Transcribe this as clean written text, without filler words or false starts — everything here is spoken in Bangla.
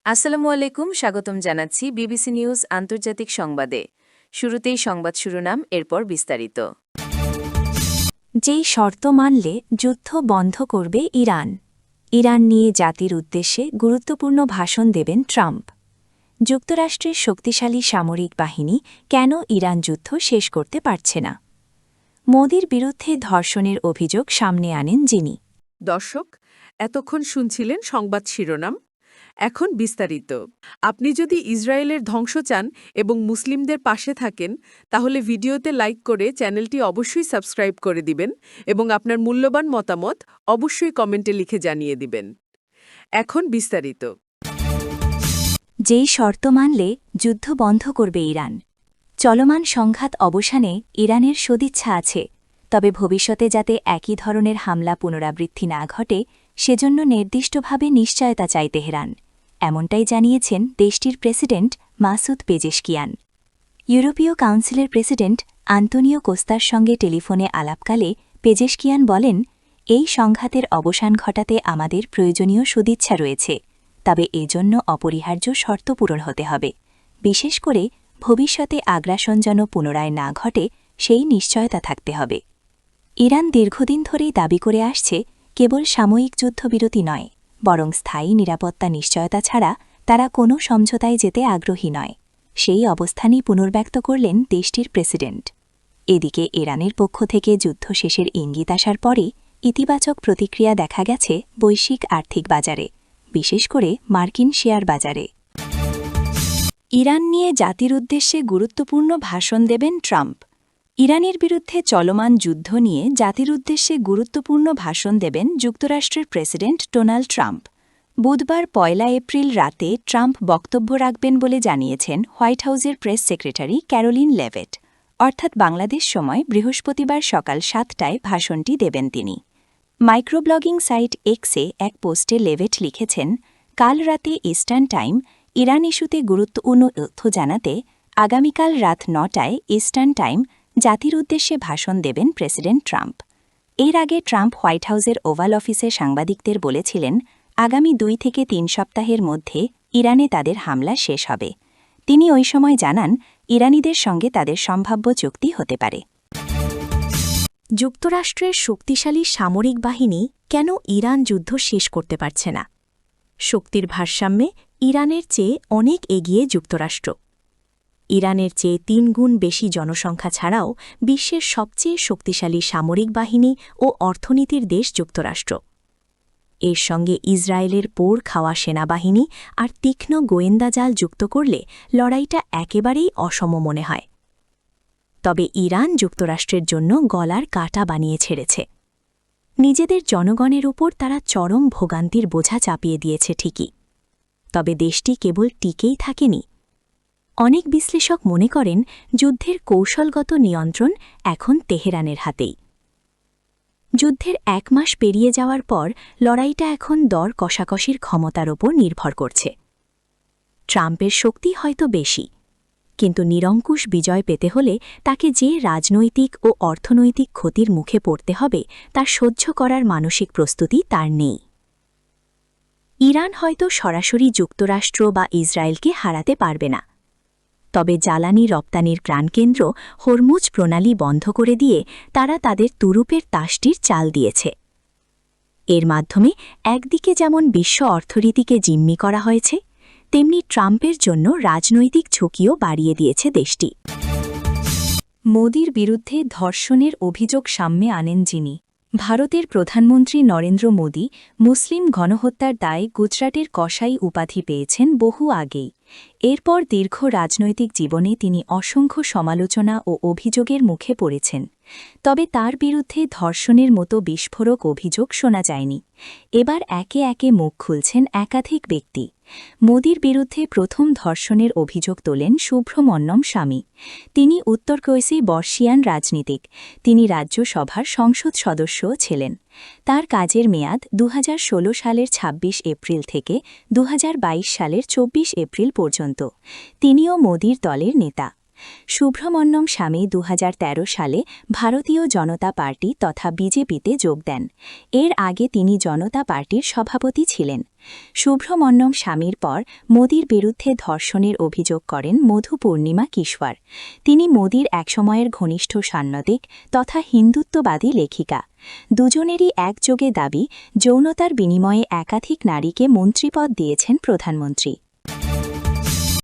আসসালামু আলাইকুম, স্বাগতম জানাচ্ছি বিবিসি নিউজ আন্তর্জাতিক সংবাদে। শুরুতেই সংবাদ শিরোনাম, এরপর বিস্তারিত। যেই শর্ত মানলে যুদ্ধ বন্ধ করবে ইরান। ইরান নিয়ে জাতির উদ্দেশ্যে গুরুত্বপূর্ণ ভাষণ দেবেন ট্রাম্প। যুক্তরাষ্ট্রের শক্তিশালী সামরিক বাহিনী কেন ইরান যুদ্ধ শেষ করতে পারছে না? মোদির বিরুদ্ধে ধর্ষণের অভিযোগ সামনে আনেন যিনি। দর্শক, এতক্ষণ শুনছিলেন সংবাদ শিরোনাম। এখন বিস্তারিত। আপনি যদি ইসরায়েলের ধ্বংস চান এবং মুসলিমদের পাশে থাকেন, তাহলে ভিডিওতে লাইক করে চ্যানেলটি অবশ্যই সাবস্ক্রাইব করে দিবেন এবং আপনার মূল্যবান মতামত অবশ্যই কমেন্টে লিখে জানিয়ে দিবেন। এখন বিস্তারিত। যেই শর্ত মানলে যুদ্ধ বন্ধ করবে ইরান। চলমান সংঘাত অবসানে ইরানের সদিচ্ছা আছে, তবে ভবিষ্যতে যাতে একই ধরনের হামলা পুনরাবৃত্তি না ঘটে সেজন্য নির্দিষ্টভাবে নিশ্চয়তা চায় তেহরান। এমনটাই জানিয়েছেন দেশটির প্রেসিডেন্ট মাসুদ পেজেশকিয়ান। ইউরোপীয় কাউন্সিলের প্রেসিডেন্ট আন্তোনিও কোস্তার সঙ্গে টেলিফোনে আলাপকালে পেজেশকিয়ান বলেন, এই সংঘাতের অবসান ঘটাতে আমাদের প্রয়োজনীয় সদিচ্ছা রয়েছে, তবে এজন্য অপরিহার্য শর্ত পূরণ হতে হবে। বিশেষ করে ভবিষ্যতে আগ্রাসন যেন পুনরায় না ঘটে সেই নিশ্চয়তা থাকতে হবে। ইরান দীর্ঘদিন ধরেই দাবি করে আসছে, কেবল সাময়িক যুদ্ধবিরতি নয়, বরং স্থায়ী নিরাপত্তা নিশ্চয়তা ছাড়া তারা কোনো সমঝোতায় যেতে আগ্রহী নয়। সেই অবস্থানই পুনর্ব্যক্ত করলেন দেশটির প্রেসিডেন্ট। এদিকে ইরানের পক্ষ থেকে যুদ্ধ শেষের ইঙ্গিত আসার পরে ইতিবাচক প্রতিক্রিয়া দেখা গেছে বৈশ্বিক আর্থিক বাজারে, বিশেষ করে মার্কিন শেয়ার বাজারে। ইরান নিয়ে জাতির উদ্দেশ্যে গুরুত্বপূর্ণ ভাষণ দেবেন ট্রাম্প। ইরানের বিরুদ্ধে চলমান যুদ্ধ নিয়ে জাতির উদ্দেশ্যে গুরুত্বপূর্ণ ভাষণ দেবেন যুক্তরাষ্ট্রের প্রেসিডেন্ট ডোনাল্ড ট্রাম্প। বুধবার ১ এপ্রিল রাতে ট্রাম্প বক্তব্য রাখবেন বলে জানিয়েছেন হোয়াইট হাউসের প্রেস সেক্রেটারি ক্যারোলিন লেভেট। অর্থাৎ বাংলাদেশ সময় বৃহস্পতিবার সকাল ৭টায় ভাষণটি দেবেন তিনি। মাইক্রোব্লগিং সাইট এক্সে এক পোস্টে লেভেট লিখেছেন, কাল রাতে ইস্টার্ন টাইম ইরান ইস্যুতে গুরুত্বপূর্ণ তথ্য জানাতে আগামীকাল রাত ৯টায় ইস্টার্ন টাইম জাতির উদ্দেশ্যে ভাষণ দেবেন প্রেসিডেন্ট ট্রাম্প। এর আগে ট্রাম্প হোয়াইট হাউসের ওভাল অফিসে সাংবাদিকদের বলেছিলেন, আগামী ২ থেকে ৩ সপ্তাহের মধ্যে ইরানে তাদের হামলা শেষ হবে। তিনি ওই সময় জানান, ইরানিদের সঙ্গে তাদের সম্ভাব্য চুক্তি হতে পারে। যুক্তরাষ্ট্রের শক্তিশালী সামরিক বাহিনী কেন ইরান যুদ্ধ শেষ করতে পারছে না? শক্তির ভারসাম্যে ইরানের চেয়ে অনেক এগিয়ে যুক্তরাষ্ট্র। ইরানের চেয়ে ৩ গুণ বেশি জনসংখ্যা ছাড়াও বিশ্বের সবচেয়ে শক্তিশালী সামরিক বাহিনী ও অর্থনীতির দেশ যুক্তরাষ্ট্র। এর সঙ্গে ইসরায়েলের পোড় খাওয়া সেনাবাহিনী আর তীক্ষ্ণ গোয়েন্দা জাল যুক্ত করলে লড়াইটা একেবারেই অসম মনে হয়। তবে ইরান যুক্তরাষ্ট্রের জন্য গলার কাটা বানিয়ে ছেড়েছে। নিজেদের জনগণের উপর তারা চরম ভোগান্তির বোঝা চাপিয়ে দিয়েছে ঠিকই, তবে দেশটি কেবল টিকেই থাকেনি। অনেক বিশ্লেষক মনে করেন, যুদ্ধের কৌশলগত নিয়ন্ত্রণ এখন তেহরানের হাতেই। যুদ্ধের ১ মাস পেরিয়ে যাওয়ার পর লড়াইটা এখন দর কষাকষির ক্ষমতার ওপর নির্ভর করছে। ট্রাম্পের শক্তি হয়তো বেশি, কিন্তু নিরঙ্কুশ বিজয় পেতে হলে তাকে যে রাজনৈতিক ও অর্থনৈতিক ক্ষতির মুখে পড়তে হবে তা সহ্য করার মানসিক প্রস্তুতি তার নেই। ইরান হয়তো সরাসরি যুক্তরাষ্ট্র বা ইসরায়েলকে হারাতে পারবে না, তবে জ্বালানি রপ্তানির প্রাণকেন্দ্র হরমুজ প্রণালী বন্ধ করে দিয়ে তারা তাদের তুরুপের তাসটির চাল দিয়েছে। এর মাধ্যমে একদিকে যেমন বিশ্ব অর্থনীতিকে জিম্মি করা হয়েছে, তেমনি ট্রাম্পের জন্য রাজনৈতিক ঝুঁকিও বাড়িয়ে দিয়েছে দেশটি। মোদির বিরুদ্ধে ধর্ষণের অভিযোগ সামনে আনেন যিনি। ভারতের প্রধানমন্ত্রী নরেন্দ্র মোদি মুসলিম গণহত্যার দায়ে গুজরাটের কসাই উপাধি পেয়েছেন বহু আগেই। এরপর দীর্ঘ রাজনৈতিক জীবনে তিনি অসংখ্য সমালোচনা ও অভিযোগের মুখে পড়েছেন, তবে তার বিরুদ্ধে ধর্ষণের মতো বিস্ফোরক অভিযোগ শোনা যায়নি। এবার একে একে মুখ খুলছেন একাধিক ব্যক্তি। মোদির বিরুদ্ধে প্রথম ধর্ষণের অভিযোগ তোলেন সুব্রমণ্যম স্বামী। তিনি উত্তরকৈসি বর্ষিয়ান রাজনীতিক। তিনি রাজ্যসভার সংসদ সদস্যও ছিলেন। তার কাজের মেয়াদ ২০১৬ সালের ২৬ এপ্রিল থেকে ২০২২ সালের ২৪ এপ্রিল পর্যন্ত। তিনিও মোদির দলের নেতা। সুব্রমণ্যম স্বামী 2013 সালে ভারতীয় জনতা পার্টি তথা বিজেপিতে যোগ দেন। এর আগে তিনি জনতা পার্টির সভাপতি ছিলেন। সুব্রমণ্যম স্বামীর পর মোদির বিরুদ্ধে ধর্ষণের অভিযোগ করেন মধু পূর্ণিমা কিশোর। তিনি মোদির একসময়ের ঘনিষ্ঠ সাংবাদিক তথা হিন্দুত্ববাদী লেখিকা। দুজনেরই একযোগে দাবি, যৌনতার বিনিময়ে একাধিক নারীকে মন্ত্রীপদ দিয়েছেন প্রধানমন্ত্রী।